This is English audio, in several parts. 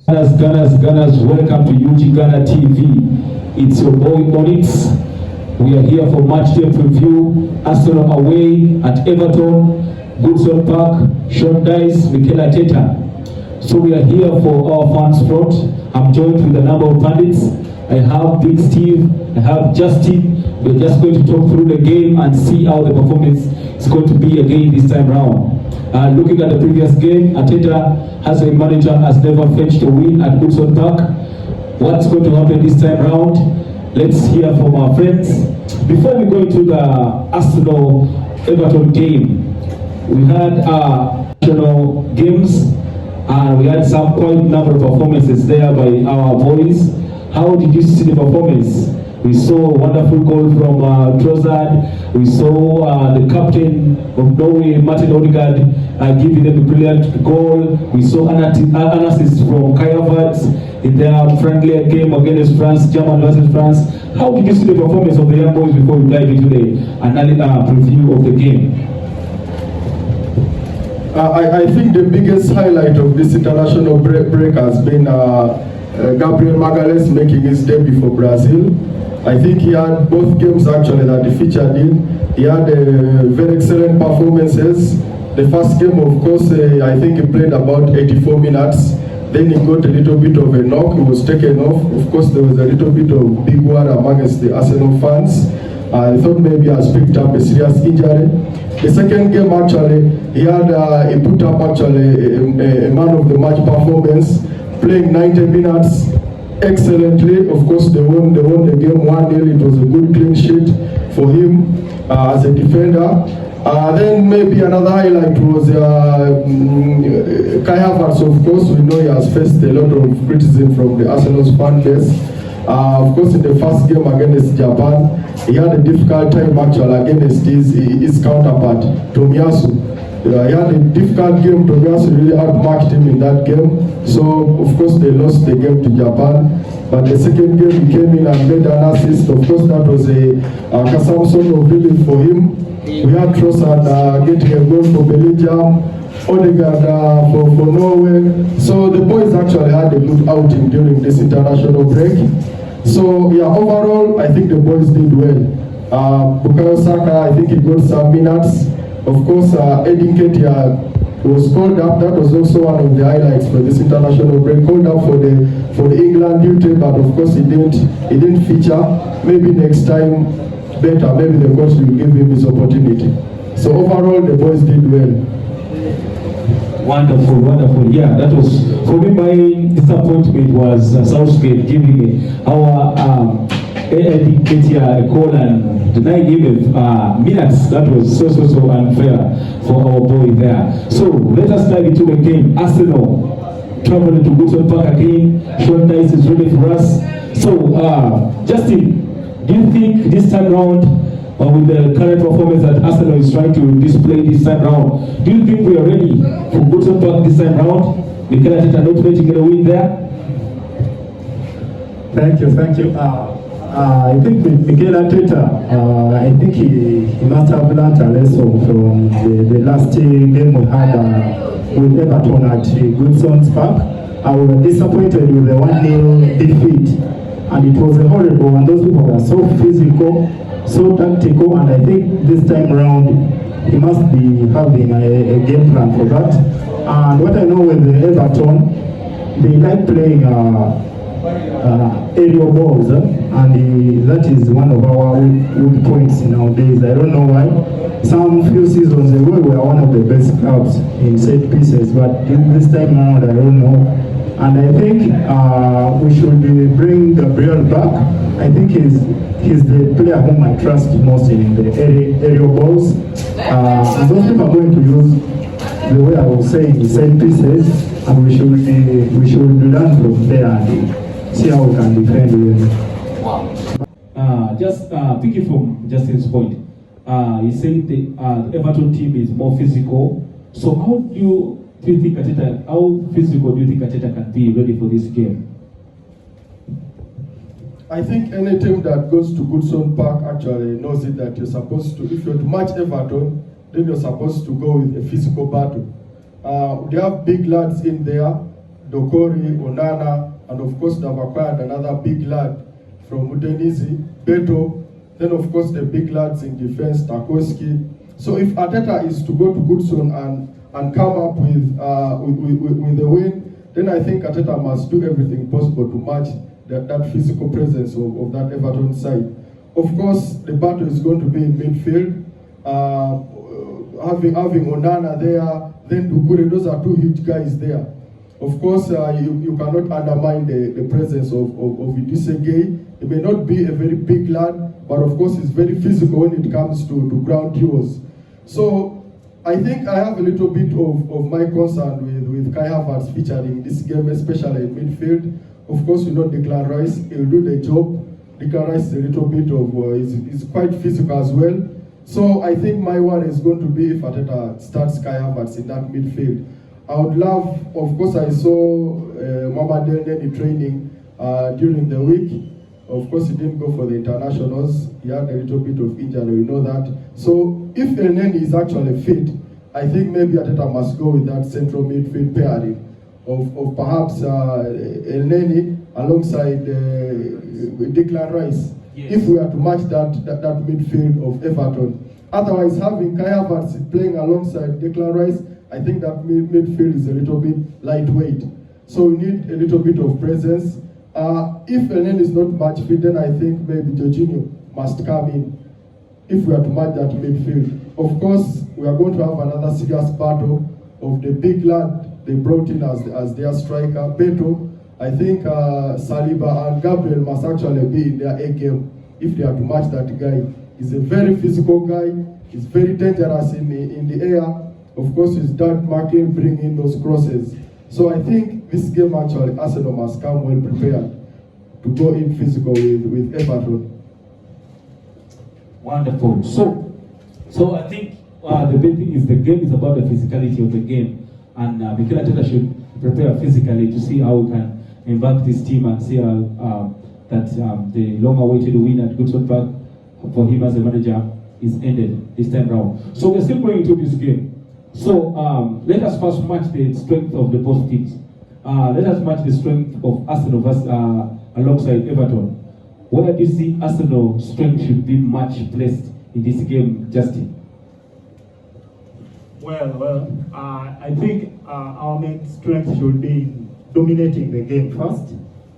Gunners, welcome to UG Ghana TV. It's your boy Onyx. We are here for match day preview. Arsenal away at Everton, Goodson Park, Sean Dice, Mikel Arteta. So we are here for our fans front. I'm joined with a number of pundits. I have Big Steve, I have Justin. We're just going to talk through the game and see how the performance is going to be again this time round. Looking at the previous game, Arteta as a manager has never fetched a win at Goodson Park. What's going to happen this time round? Let's hear from our friends. Before we go into the Arsenal-Everton game, we had national games and we had some quite number of performances there by our boys. How did you see the performance? We saw a wonderful goal from Trossard. We saw the captain of Norway, Martin Odegaard, giving them a brilliant goal. We saw an assist from Kai Havertz in their friendly game against France, Germany versus France. How did you see the performance of the young boys before we dive into the preview of the game? I think the biggest highlight of this international break has been Gabriel Magalhaes making his debut for Brazil. I think he had both games actually that he featured in. He had very excellent performances. The first game, of course, I think he played about 84 minutes. Then he got a little bit of a knock. He was taken off. Of course, there was a little bit of big word amongst the Arsenal fans. I thought maybe he has picked up a serious injury. The second game, actually, he put up actually a man of the match performance, playing 90 minutes excellently. Of course, they won the game 1-0. It was a good clean sheet for him as a defender. Then maybe another highlight was Kai Havertz. Of course, we know he has faced a lot of criticism from the Arsenal's fan base. Of course, in the first game against Japan, he had a difficult time actually against his counterpart, Tomiyasu. He had a difficult game. Tomiyasu really outmarked him in that game. So, of course, they lost the game to Japan. But the second game, he came in and made an assist. Of course, that was a Samson of relief for him. We had Trossard getting a goal for Belgium, Odegaard for Norway. So the boys actually had a good outing during this international break. So yeah, overall, I think the boys did well. Bukayo Saka, I think he got some minutes. Of course, Edin Ketia was called up. That was also one of the highlights for this international break. Called up for the England duty, but of course he didn't feature. Maybe next time better. Maybe the coach will give him his opportunity. So overall, the boys did well. Wonderful, wonderful. Yeah, that was, for me, my disappointment was Southgate giving our Eddie Ketia a call and denying him minutes. That was so unfair for our boy there. So let us dive into the game. Arsenal traveling to Goodson Park again. Sean Dice is ready for us. So, Justin, do you think this time round, with the current performance that Arsenal is trying to display this time round, do you think we are ready for Goodson Park this time round? Mikel Arteta not ready to get a win there? Thank you. I think with Mikel Arteta, I think he must have learned a lesson from the last game we had with Everton at Goodson Park. I was disappointed with the 1-0 defeat, and it was horrible, and those people were so physical, so tactical, and I think this time around he must be having a game plan for that. And what I know with the Everton, they like playing aerial balls, and that is one of our weak points nowadays. I don't know why. Some few seasons ago we were one of the best clubs in set pieces, but this time around I don't know. And I think we should bring Gabriel back. I think he's the player whom I trust most in the aerial balls. And those people are going to use the way I was saying, set pieces, and we should learn from there and see how we can defend them. Wow. Just picking from Justin's point, he said the Everton team is more physical. So how do you think Arteta, how physical do you think Arteta can be ready for this game? I think any team that goes to Goodson Park actually knows it that you're supposed to, if you're to match Everton, then you're supposed to go with a physical battle. They have big lads in there. Dokori, Onana, and of course they've acquired another big lad from Udinese, Beto. Then of course the big lads in defense, Tarkowski. So if Arteta is to go to Goodson and come up with the win, then I think Arteta must do everything possible to match that physical presence of that Everton side. Of course, the battle is going to be in midfield. Having Onana there, then Doucouré, those are two huge guys there. Of course, you cannot undermine the presence of Idrissa Gueye. He may not be a very big lad, but of course he's very physical when it comes to ground duels. So I think I have a little bit of my concern with Kai Havertz featuring this game, especially in midfield. Of course, you know Declan Rice, he'll do the job. Declan Rice is a little bit of, is quite physical as well. So I think my worry is going to be if Arteta starts Kai Havertz in that midfield. I would love, of course, I saw Mohamed Elneny training during the week. Of course, he didn't go for the internationals. He had a little bit of injury, we know that. So if Elneny is actually fit, I think maybe Arteta must go with that central midfield pairing of perhaps Elneny alongside Declan Rice. Yes. If we are to match that midfield of Everton. Otherwise, having Kai Havertz playing alongside Declan Rice, I think that midfield is a little bit lightweight. So we need a little bit of presence. If Elneny is not much fit, then I think maybe Jorginho must come in if we are to match that midfield. Of course, we are going to have another serious battle of the big lad they brought in as their striker, Beto. I think Saliba and Gabriel must actually be in their A game if they are to match that guy. He's a very physical guy. He's very dangerous in the air. Of course, his dart marking, bringing those crosses. So I think this game actually, Arsenal must come well prepared to go in physical with Everton. Wonderful. So I think the big thing is the game is about the physicality of the game, and Mikel Arteta should prepare physically to see how we can embark this team and see that the long-awaited win at Goodson Park for him as a manager is ended this time round. So we're still going into this game. So let us first match the strength of the both teams. Let us match the strength of Arsenal alongside Everton. Where do you see Arsenal's strength should be much placed in this game, Justin? Well, I think our main strength should be in dominating the game first.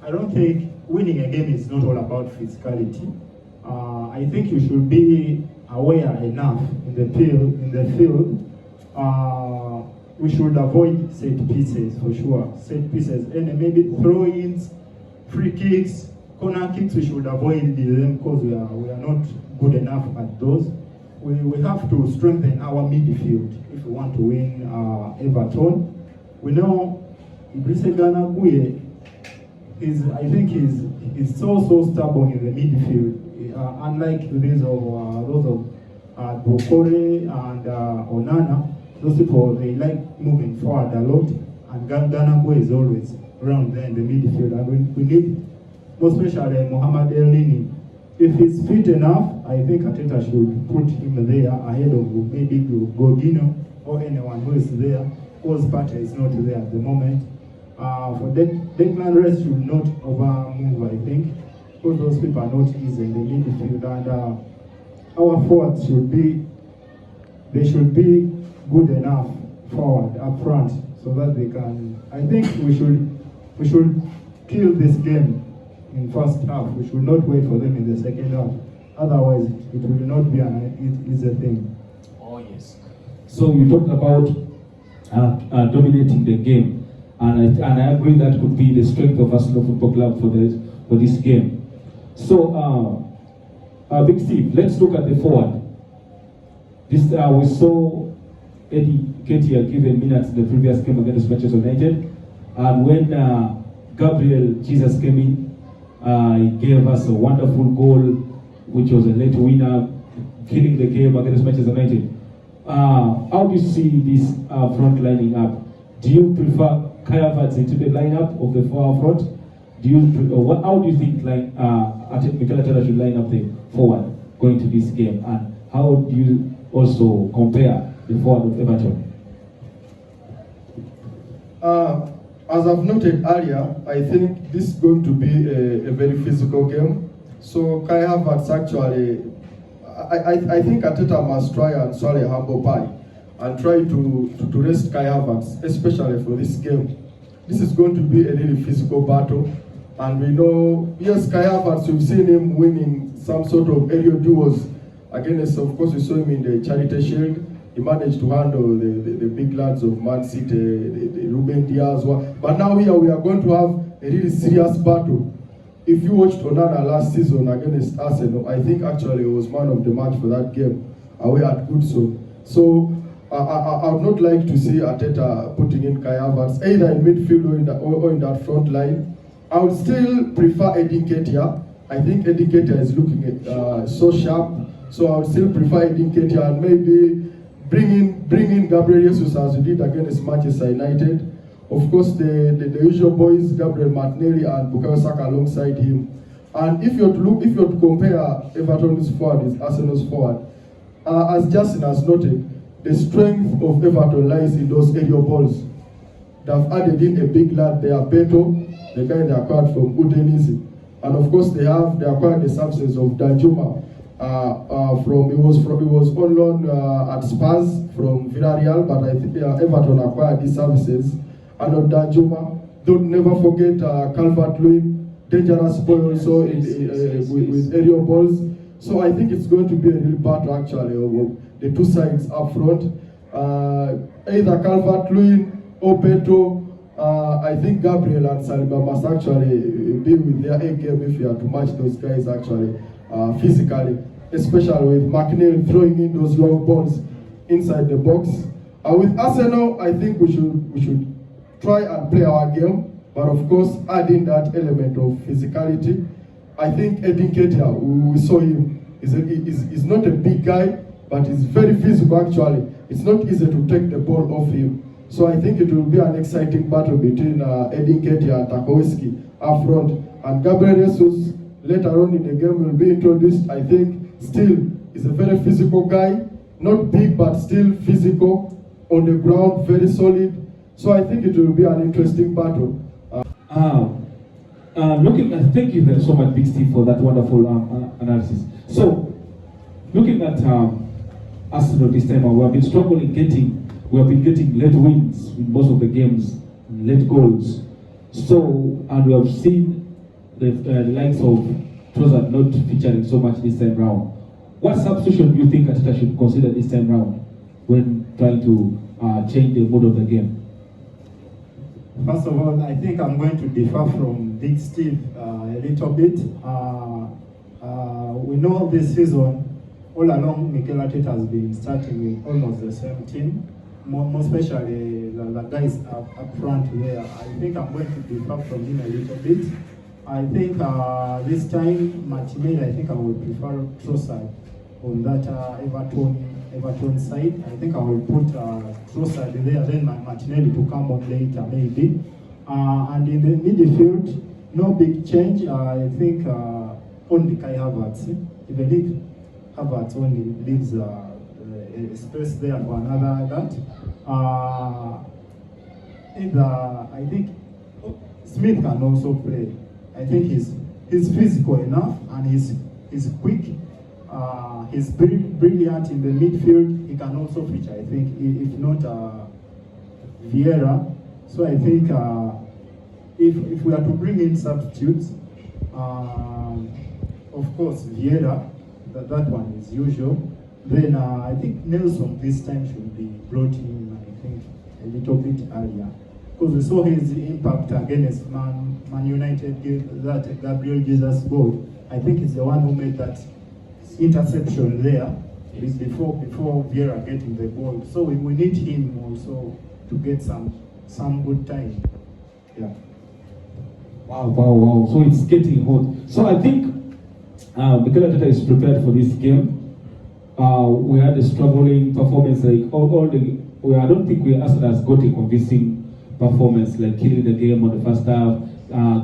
I don't think winning a game is not all about physicality. I think you should be aware enough in the field. We should avoid set pieces for sure. Set pieces and maybe throw-ins, free kicks, corner kicks. We should avoid them because we are not good enough at those. We have to strengthen our midfield if we want to win Everton. We know Idrissa Gueye, I think he's so stubborn in the midfield. Unlike those of Doucouré and Onana, those people, they like moving forward a lot, and Ghana is always around there in the midfield. And we need, most especially Mohamed Elneny. If he's fit enough, I think Arteta should put him there ahead of maybe Jorginho or anyone who is there, because Partey is not there at the moment. For Declan Rice should not over move, I think, because those people are not easy in the midfield, and our forwards should be good enough forward up front so that they can. I think we should kill this game in first half. We should not wait for them in the second half. Otherwise, it will not be an easy thing. Oh yes. So you talked about dominating the game, and I agree that could be the strength of Arsenal Football Club for this game. So, Big Steve, let's look at the forward. This we saw Eddie Nketiah given minutes in the previous game against Manchester United, and when Gabriel Jesus came in, he gave us a wonderful goal, which was a late winner, killing the game against Manchester United. How do you see this front lining up? Do you prefer Kai Havertz into the lineup of the forward front? How do you think Mikel Arteta should line up the forward going to this game, and how do you also compare the forward of Everton? As I've noted earlier, I think this is going to be a very physical game. So Kai Havertz actually, I think Arteta must try and swallow a humble pie and try to rest Kai Havertz, especially for this game. This is going to be a really physical battle. And we know, yes, Kai Havertz, we've seen him winning some sort of aerial duels against, of course, we saw him in the Charity Shield. He managed to handle the big lads of Man City, the Ruben Diaz. But now here we are going to have a really serious battle. If you watched Onana last season against Arsenal, I think actually it was man of the match for that game away at Goodson. So I would not like to see Arteta putting in Kai Havertz either in midfield or in that front line. I would still prefer Eddie Nketiah. I think Eddie Nketiah is looking at, so sharp. So I would still prefer Eddie Nketiah and maybe bring in Gabriel Jesus as we did against Manchester United. Of course, the usual boys, Gabriel Martinelli and Bukayo Saka alongside him. And if you're to compare Everton's forward with Arsenal's forward, as Justin has noted, the strength of Everton lies in those aerial balls. They've added in a big lad there, Beto, the guy they acquired from Udinese. And of course, they acquired the services of Danjuma. He was on loan at Spurs from Villarreal, but I think Everton acquired these services. And Danjuma, don't never forget Calvert-Lewin, dangerous boy also with aerial balls. So I think it's going to be a real battle actually of the two sides up front. Either Calvert-Lewin or Beto. I think Gabriel and Saliba must actually be with their A game if you are to match those guys actually physically, especially with McNeil throwing in those long balls inside the box. With Arsenal, I think we should try and play our game, but of course adding that element of physicality. I think Eddie Nketiah, we saw him, is not a big guy, but he's very physical actually. It's not easy to take the ball off him. So I think it will be an exciting battle between Eddie Nketiah and Tarkowski up front. And Gabriel Jesus later on in the game will be introduced. I think still is a very physical guy, not big but still physical, on the ground, very solid. So I think it will be an interesting battle. Thank you so much, Big Steve, for that wonderful analysis. So, looking at Arsenal this time, we have been struggling we have been getting late wins in most of the games, late goals. So, and we have seen the likes of Trossard not featuring so much this time round. What substitution do you think Arteta should consider this time round when trying to change the mode of the game? First of all, I think I'm going to differ from Big Steve a little bit. We know this season, all along, Mikel Arteta has been starting with almost the same team, more especially the guys up front there. I think I'm going to differ from him a little bit. I think this time, Martinelli, I think I would prefer Trossard on that Everton side. I think I will put Trossard there, then Martinelli to come on later maybe. And in the midfield, no big change. I think only Kai Havertz. Even if Havertz only leaves a space there for another that. I think Smith can also play. I think he's physical enough and he's quick. He's brilliant in the midfield. He can also feature, I think, if not Vieira. So I think if we are to bring in substitutes, of course Vieira, that one is usual. Then I think Nelson this time should be brought in, I think, a little bit earlier. Because we saw his impact against Man United, that Gabriel Jesus goal. I think it's the one who made that interception there before Vieira getting the ball. So we need him also to get some good time. Yeah. Wow. So it's getting hot. So I think Mikel Arteta is prepared for this game. We had a struggling performance, like I don't think Arsenal has got a convincing performance, like killing the game on the first half,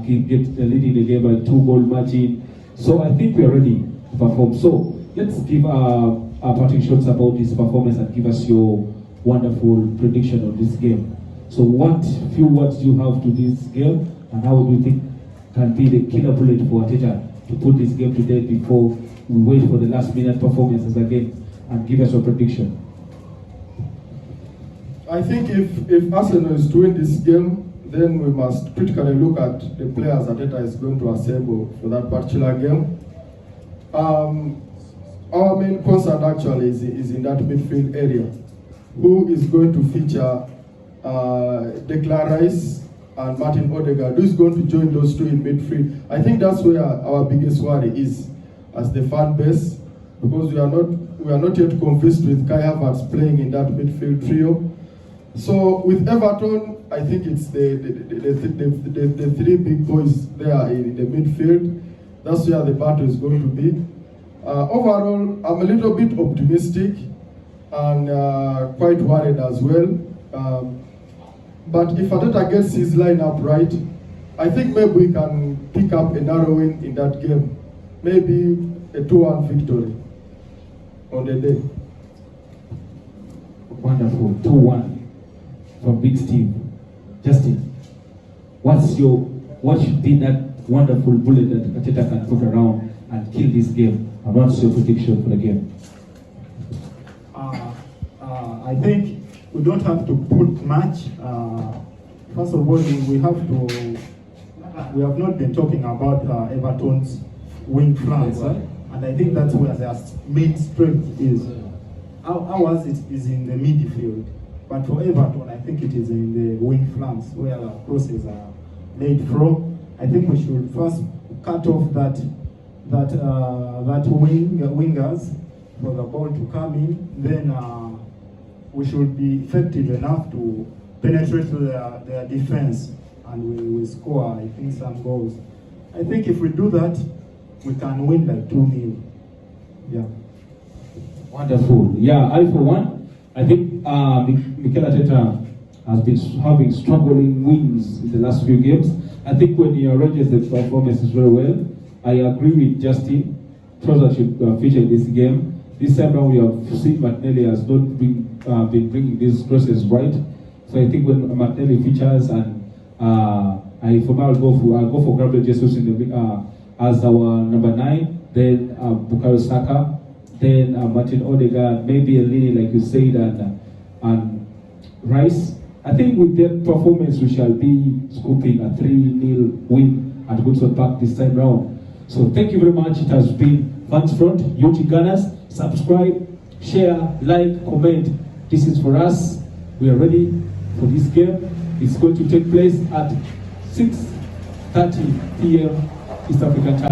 leading the game by 2-goal margin. So I think we are ready to perform. So let's give our parting shots about this performance and give us your wonderful prediction of this game. So what few words do you have to this game, and how do you think can be the killer bullet for Arteta to put this game to death before we wait for the last minute performances again, and give us a prediction? I think if Arsenal is to win this game, then we must critically look at the players Arteta is going to assemble for that particular game. Our main concern actually is in that midfield area. Who is going to feature Declan Rice and Martin Odegaard? Who is going to join those two in midfield? I think that's where our biggest worry is as the fan base, because we are not yet convinced with Kai Havertz playing in that midfield trio. So with Everton, I think it's the three big boys there in the midfield. That's where the battle is going to be. Overall, I'm a little bit optimistic and quite worried as well. But if Arteta gets his lineup right, I think maybe we can pick up a narrow win in that game. Maybe a 2-1 victory on the day. Wonderful. 2-1 from Big Steve. Justin, what should be that wonderful bullet that Arteta can put around and kill this game? And what's your prediction for the game? I think we don't have to put much. First of all, we have not been talking about Everton's wing flanks, and I think that's where their main strength is. Ours is in the midfield, but for Everton, I think it is in the wing flanks where the crosses are laid from. I think we should first cut off that wingers for the ball to come in. Then we should be effective enough to penetrate their defense, and we score, I think, some goals. I think if we do that, we can win like 2-0. Yeah. Wonderful. Yeah, I for one, I think Mikel Arteta has been having struggling wins in the last few games. I think when he arranges the performances very well, I agree with Justin. Trossard should feature in this game. This time around, we have seen Martinelli has not been bringing these crosses right. So I think when Martinelli features, and I'll go for Gabriel Jesus in the as our number 9, then Bukayo Saka, then Martin Odegaard, maybe a Lini, like you said, and Rice. I think with that performance, we shall be scooping a 3-0 win at Goodson Park this time round. So thank you very much. It has been Fans Front, UT Gunners. Subscribe, share, like, comment. This is for us. We are ready for this game. It's going to take place at 6:30 p.m. East African time.